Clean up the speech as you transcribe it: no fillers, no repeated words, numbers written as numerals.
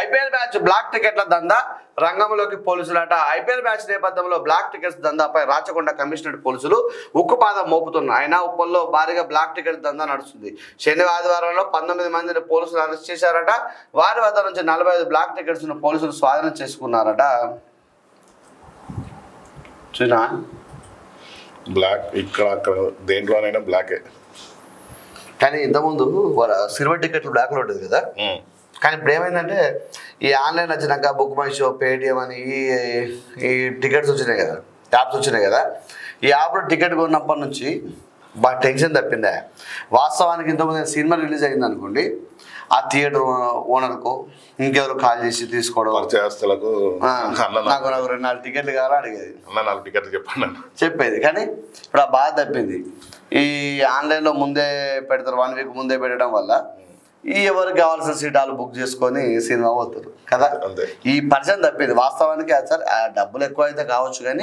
IPL match black టికెట్ల దందా రంగంలోకి పోలీసులట. ఐపీఎల్ మ్యాచ్ నేపథ్యంలో బ్లాక్ టికెట్స్ దందాపై రాచకొండ కమిషనరేట్ పోలీసులు ఉక్కుపాదం మోపుతున్నారు. అయినా ఉప్పల్లో భారీగా బ్లాక్ టికెట్ దందా నడుస్తుంది. ఆదివారంలో 19 మందిని పోలీసులు అరెస్ట్ చేశారట. వారి వద్ద నుంచి 45 బ్లాక్ టికెట్స్ పోలీసులు స్వాధీనం చేసుకున్నారట. చూనా బ్లాక్ ఇక్కడ అక్కడ దేంట్లోనైనా బ్లాకే. కానీ ఇంతకుముందు సిల్వర్ టికెట్లు బ్లాక్లో ఉంటుంది కదా. కానీ ఇప్పుడు ఏమైందంటే ఈ ఆన్లైన్ వచ్చినాక బుక్ మై షో, పేటిఎం అని ఈ టికెట్స్ వచ్చినాయి కదా, యాప్స్ వచ్చినాయి కదా. ఈ యాప్లో టికెట్ కొన్నప్పటి నుంచి బాగా టెన్షన్ తప్పిందా. వాస్తవానికి ఇంతకుముందు సినిమా రిలీజ్ అయింది అనుకోండి, ఆ థియేటర్ ఓనర్కు ఇంకెవరు కాల్ చేసి తీసుకోవడం, పరిచయస్తులకు నాకు 2-4 టికెట్లు కావాలా అడిగేది, 4 టికెట్లు చెప్పండి చెప్పేది. కానీ ఇప్పుడు ఆ బాధ తప్పింది. ఈ ఆన్లైన్లో ముందే పెడతారు, 1 వీక్ ముందే పెట్టడం వల్ల ఈ ఎవరికి కావాల్సిన సీటాలు బుక్ చేసుకొని సినిమా పోతారు కదా. ఈ పరిచయం తప్పింది. వాస్తవానికి సార్ డబ్బులు ఎక్కువ అయితే కావచ్చు, కానీ